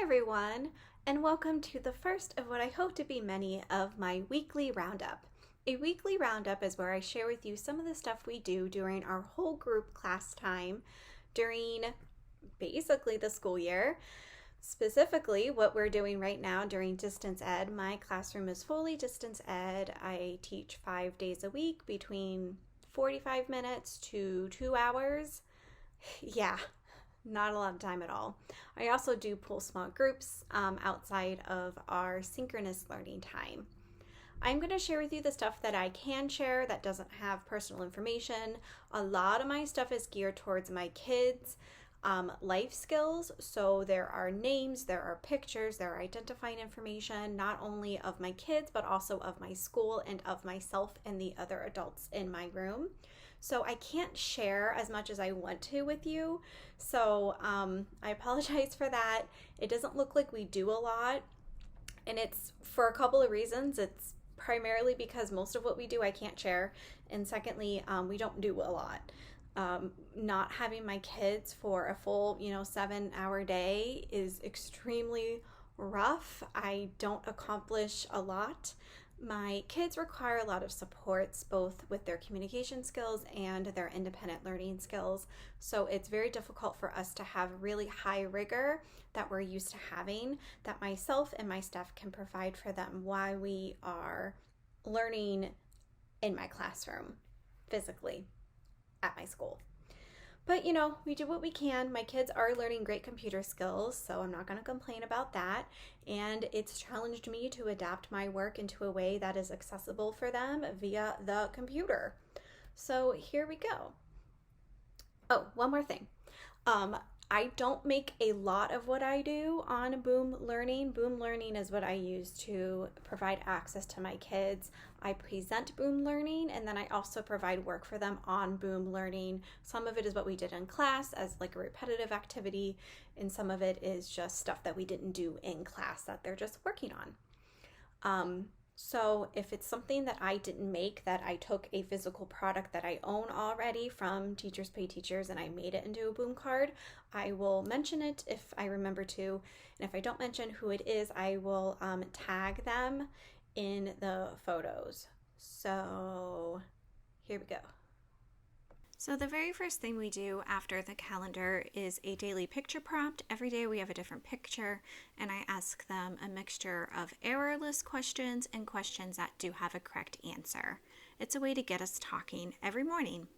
everyone, and welcome to the first of what I hope to be many of my weekly roundup. A weekly roundup is where I share with you some of the stuff we do during our whole group class time during basically the school year. Specifically, what we're doing right now during distance ed. My classroom is fully distance ed. I teach 5 days a week between 45 minutes to 2 hours. Yeah. Not a lot of time at all. I also do pull small groups outside of our synchronous learning time. I'm going to share with you the stuff that I can share that doesn't have personal information. A lot of my stuff is geared towards my kids' life skills. So there are names, there are pictures, there are identifying information, not only of my kids, but also of my school and of myself and the other adults in my room. So I can't share as much as I want to with you. So I apologize for that. It doesn't look like we do a lot. And it's for a couple of reasons. It's primarily because most of what we do I can't share. And secondly, we don't do a lot. Not having my kids for a full, 7-hour day is extremely rough. I don't accomplish a lot. My kids require a lot of supports, both with their communication skills and their independent learning skills. So it's very difficult for us to have really high rigor that we're used to having, that myself and my staff can provide for them while we are learning in my classroom, physically, at my school. But, we do what we can. My kids are learning great computer skills, so I'm not going to complain about that. And it's challenged me to adapt my work into a way that is accessible for them via the computer. So here we go. Oh, one more thing. I don't make a lot of what I do on Boom Learning. Boom Learning is what I use to provide access to my kids. I present Boom Learning, and then I also provide work for them on Boom Learning. Some of it is what we did in class as like a repetitive activity, and some of it is just stuff that we didn't do in class that they're just working on. So if it's something that I didn't make, that I took a physical product that I own already from Teachers Pay Teachers and I made it into a Boom card, I will mention it if I remember to. And if I don't mention who it is, I will tag them in the photos. So here we go. So the very first thing we do after the calendar is a daily picture prompt. Every day we have a different picture, and I ask them a mixture of errorless questions and questions that do have a correct answer. It's a way to get us talking every morning.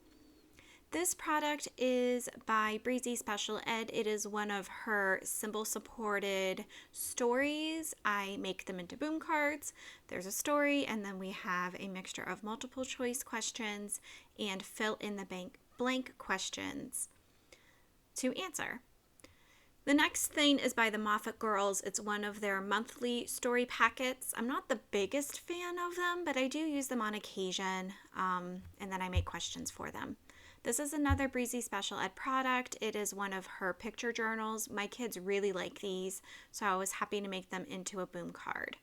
This product is by Breezy Special Ed. It is one of her symbol-supported stories. I make them into Boom cards. There's a story, and then we have a mixture of multiple choice questions and fill in the blank questions to answer. The next thing is by the Moffatt Girls. It's one of their monthly story packets. I'm not the biggest fan of them, but I do use them on occasion, and then I make questions for them. This is another Breezy Special Ed product. It is one of her picture journals. My kids really like these, so I was happy to make them into a Boom card.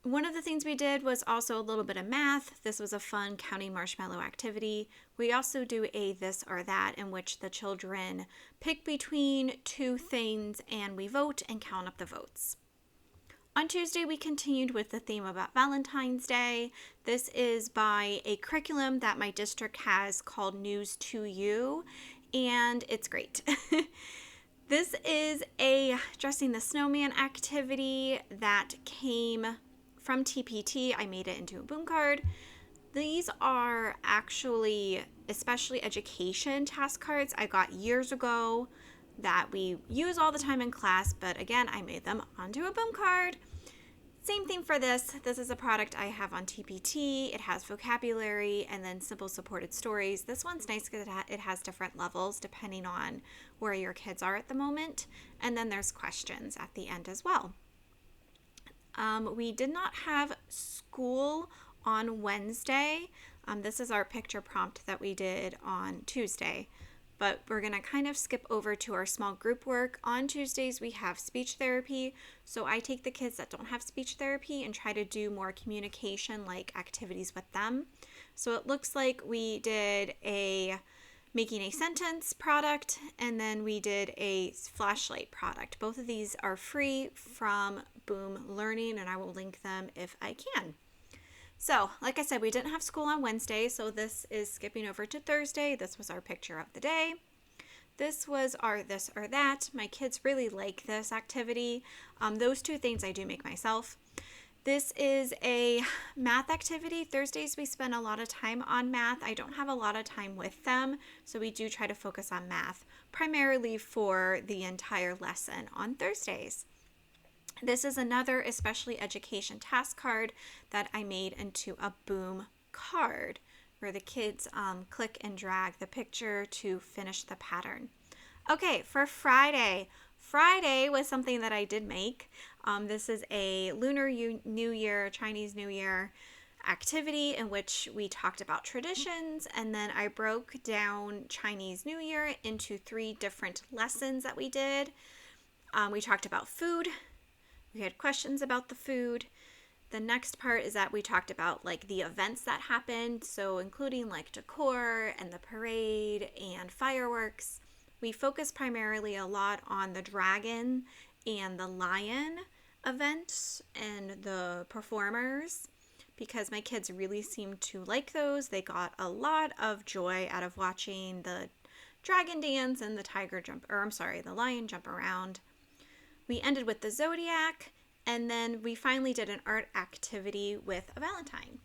One of the things we did was also a little bit of math. This was a fun counting marshmallow activity. We also do a this or that, in which the children pick between two things and we vote and count up the votes. On Tuesday, we continued with the theme about Valentine's Day. This is by a curriculum that my district has called News to You, and it's great. This is a dressing the snowman activity that came from TPT. I made it into a Boom card. These are actually, especially education task cards I got years ago that we use all the time in class, but again, I made them onto a Boom card. Same thing for this. This is a product I have on TPT. It has vocabulary and then simple supported stories. This one's nice because it has different levels depending on where your kids are at the moment. And then there's questions at the end as well. We did not have school on Wednesday. This is our picture prompt that we did on Tuesday. But we're going to kind of skip over to our small group work. On Tuesdays, we have speech therapy. So I take the kids that don't have speech therapy and try to do more communication-like activities with them. So it looks like we did a making a sentence product, and then we did a flashlight product. Both of these are free from Boom Learning, and I will link them if I can. So, like I said, we didn't have school on Wednesday, so this is skipping over to Thursday. This was our picture of the day. This was our this or that. My kids really like this activity. Those two things I do make myself. This is a math activity. Thursdays we spend a lot of time on math. I don't have a lot of time with them, so we do try to focus on math, primarily for the entire lesson on Thursdays. This is another especially education task card that I made into a Boom card, where the kids click and drag the picture to finish the pattern. Okay, for Friday. Friday was something that I did make. This is a Lunar New Year, Chinese New Year activity in which we talked about traditions, and then I broke down Chinese New Year into 3 different lessons that we did. We talked about food. We had questions about the food. The next part is that we talked about like the events that happened, so including like decor and the parade and fireworks. We focused primarily a lot on the dragon and the lion events and the performers because my kids really seemed to like those. They got a lot of joy out of watching the dragon dance and the lion jump around. We ended with the zodiac, and then we finally did an art activity with a Valentine.